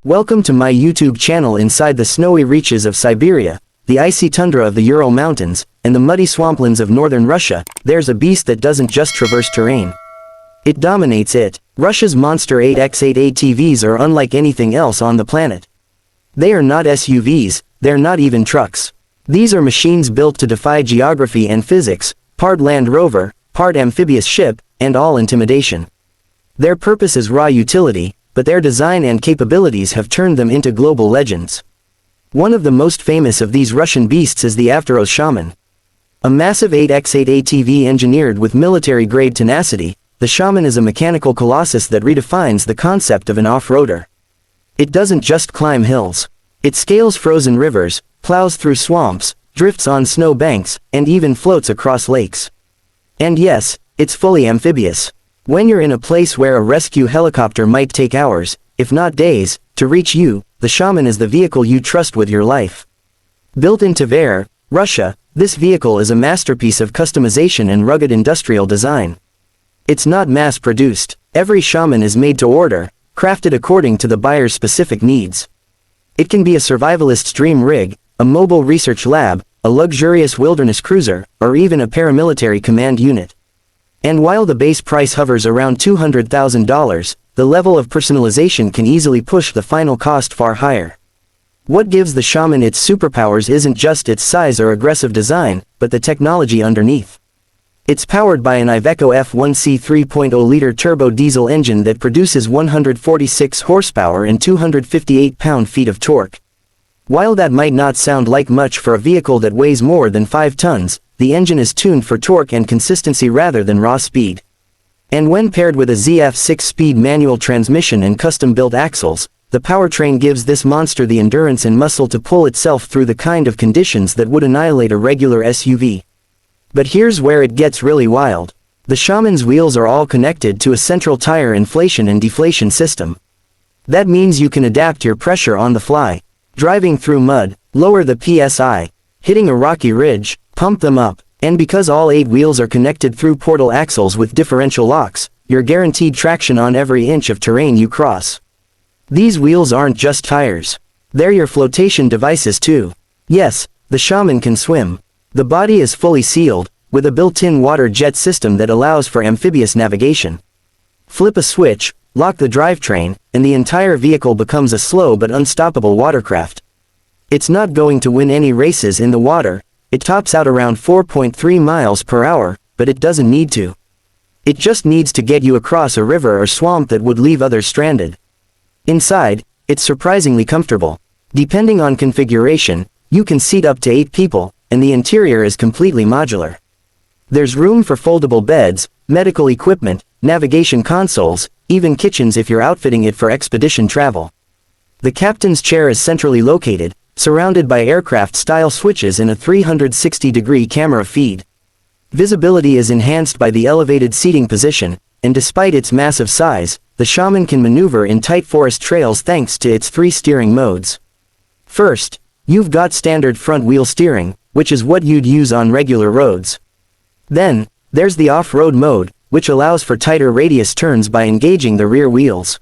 Welcome to my YouTube channel. Inside the snowy reaches of Siberia, the icy tundra of the Ural Mountains, and the muddy swamplands of northern Russia, there's a beast that doesn't just traverse terrain. It dominates it. Russia's monster 8x8 ATVs are unlike anything else on the planet. They are not SUVs, they're not even trucks. These are machines built to defy geography and physics, part Land Rover, part amphibious ship, and all intimidation. Their purpose is raw utility, but their design and capabilities have turned them into global legends. One of the most famous of these Russian beasts is the Avtoros Shaman. A massive 8x8 ATV engineered with military-grade tenacity, the Shaman is a mechanical colossus that redefines the concept of an off-roader. It doesn't just climb hills. It scales frozen rivers, plows through swamps, drifts on snow banks, and even floats across lakes. And yes, it's fully amphibious. When you're in a place where a rescue helicopter might take hours, if not days, to reach you, the Shaman is the vehicle you trust with your life. Built in Tver, Russia, this vehicle is a masterpiece of customization and rugged industrial design. It's not mass-produced. Every Shaman is made to order, crafted according to the buyer's specific needs. It can be a survivalist's dream rig, a mobile research lab, a luxurious wilderness cruiser, or even a paramilitary command unit. And while the base price hovers around $200,000, the level of personalization can easily push the final cost far higher. What gives the Shaman its superpowers isn't just its size or aggressive design, but the technology underneath. It's powered by an Iveco F1C 3.0-liter turbo diesel engine that produces 146 horsepower and 258 pound-feet of torque. While that might not sound like much for a vehicle that weighs more than 5 tons, the engine is tuned for torque and consistency rather than raw speed. And when paired with a ZF 6-speed manual transmission and custom-built axles, the powertrain gives this monster the endurance and muscle to pull itself through the kind of conditions that would annihilate a regular SUV. But here's where it gets really wild. The Shaman's wheels are all connected to a central tire inflation and deflation system. That means you can adapt your pressure on the fly. Driving through mud, lower the PSI. Hitting a rocky ridge, pump them up. And because all 8 wheels are connected through portal axles with differential locks, you're guaranteed traction on every inch of terrain you cross. These wheels aren't just tires. They're your flotation devices too. Yes, the Shaman can swim. The body is fully sealed, with a built-in water jet system that allows for amphibious navigation. Flip a switch, lock the drivetrain, and the entire vehicle becomes a slow but unstoppable watercraft. It's not going to win any races in the water. It tops out around 4.3 miles per hour, but it doesn't need to. It just needs to get you across a river or swamp that would leave others stranded. Inside, it's surprisingly comfortable. Depending on configuration, you can seat up to 8 people, and the interior is completely modular. There's room for foldable beds, medical equipment, navigation consoles, even kitchens if you're outfitting it for expedition travel. The captain's chair is centrally located, surrounded by aircraft-style switches and a 360-degree camera feed. Visibility is enhanced by the elevated seating position, and despite its massive size, the Shaman can maneuver in tight forest trails thanks to its 3 steering modes. First, you've got standard front-wheel steering, which is what you'd use on regular roads. Then, there's the off-road mode, which allows for tighter radius turns by engaging the rear wheels.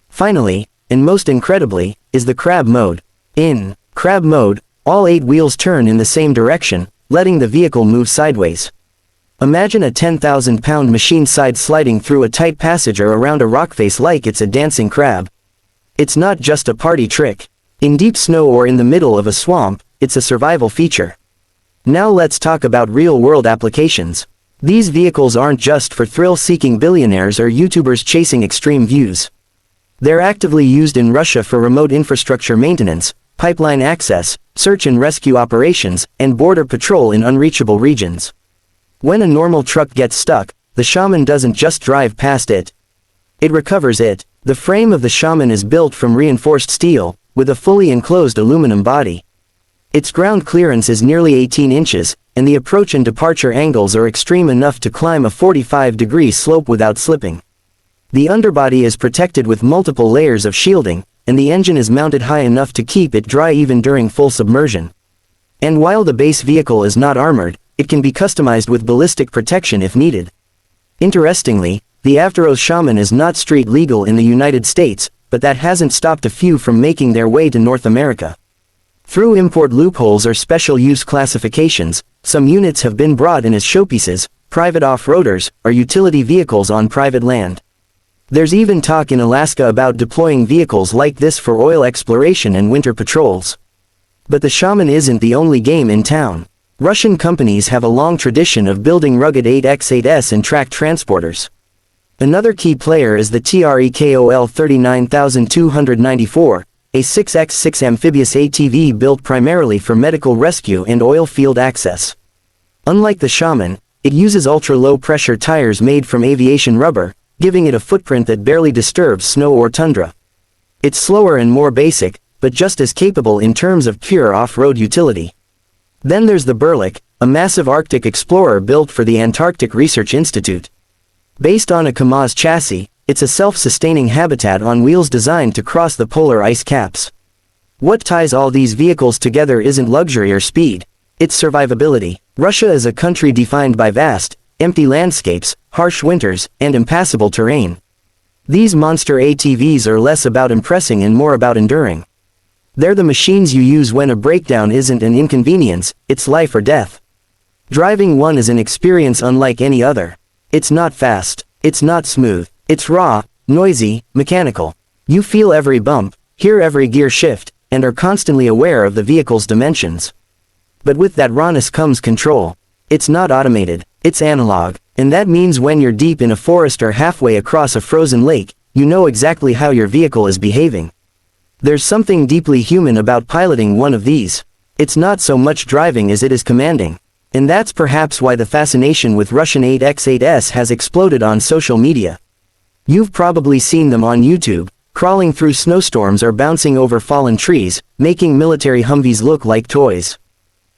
Finally, and most incredibly, is the crab mode. In crab mode, all 8 wheels turn in the same direction, letting the vehicle move sideways. Imagine a 10,000-pound machine side-sliding through a tight passage or around a rock face like it's a dancing crab. It's not just a party trick. In deep snow or in the middle of a swamp, it's a survival feature. Now let's talk about real-world applications. These vehicles aren't just for thrill-seeking billionaires or YouTubers chasing extreme views. They're actively used in Russia for remote infrastructure maintenance, pipeline access, search and rescue operations, and border patrol in unreachable regions. When a normal truck gets stuck, the Shaman doesn't just drive past it. It recovers it. The frame of the Shaman is built from reinforced steel, with a fully enclosed aluminum body. Its ground clearance is nearly 18 inches, and the approach and departure angles are extreme enough to climb a 45-degree slope without slipping. The underbody is protected with multiple layers of shielding, and the engine is mounted high enough to keep it dry even during full submersion. And while the base vehicle is not armored, it can be customized with ballistic protection if needed. Interestingly, the Avtoros Shaman is not street legal in the United States, but that hasn't stopped a few from making their way to North America. Through import loopholes or special use classifications, some units have been brought in as showpieces, private off-roaders, or utility vehicles on private land. There's even talk in Alaska about deploying vehicles like this for oil exploration and winter patrols. But the Shaman isn't the only game in town. Russian companies have a long tradition of building rugged 8x8s and tracked transporters. Another key player is the TREKOL 39294, a 6x6 amphibious ATV built primarily for medical rescue and oil field access. Unlike the Shaman, it uses ultra-low pressure tires made from aviation rubber, giving it a footprint that barely disturbs snow or tundra. It's slower and more basic, but just as capable in terms of pure off-road utility. Then there's the Berlik, a massive Arctic explorer built for the Antarctic Research Institute. Based on a Kamaz chassis, it's a self-sustaining habitat on wheels designed to cross the polar ice caps. What ties all these vehicles together isn't luxury or speed, it's survivability. Russia is a country defined by vast, empty landscapes, harsh winters, and impassable terrain. These monster ATVs are less about impressing and more about enduring. They're the machines you use when a breakdown isn't an inconvenience, it's life or death. Driving one is an experience unlike any other. It's not fast, it's not smooth, it's raw, noisy, mechanical. You feel every bump, hear every gear shift, and are constantly aware of the vehicle's dimensions. But with that rawness comes control. It's not automated, it's analog, and that means when you're deep in a forest or halfway across a frozen lake, you know exactly how your vehicle is behaving. There's something deeply human about piloting one of these. It's not so much driving as it is commanding. And that's perhaps why the fascination with Russian 8x8s has exploded on social media. You've probably seen them on YouTube, crawling through snowstorms or bouncing over fallen trees, making military Humvees look like toys.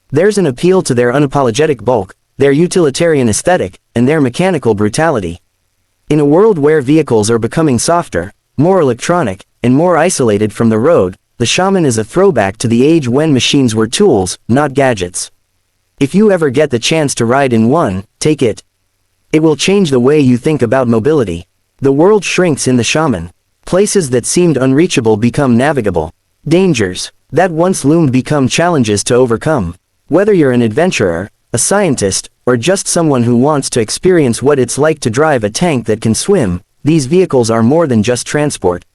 There's an appeal to their unapologetic bulk, their utilitarian aesthetic, and their mechanical brutality. In a world where vehicles are becoming softer, more electronic, and more isolated from the road, the Shaman is a throwback to the age when machines were tools, not gadgets. If you ever get the chance to ride in one, take it. It will change the way you think about mobility. The world shrinks in the Shaman. Places that seemed unreachable become navigable. Dangers that once loomed become challenges to overcome. Whether you're an adventurer, a scientist, or just someone who wants to experience what it's like to drive a tank that can swim, these vehicles are more than just transport.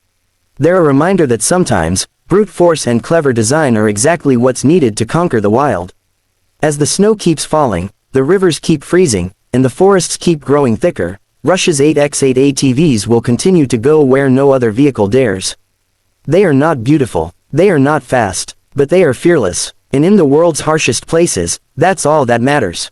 They're a reminder that sometimes, brute force and clever design are exactly what's needed to conquer the wild. As the snow keeps falling, the rivers keep freezing, and the forests keep growing thicker, Russia's 8x8 ATVs will continue to go where no other vehicle dares. They are not beautiful, they are not fast, but they are fearless, and in the world's harshest places, that's all that matters.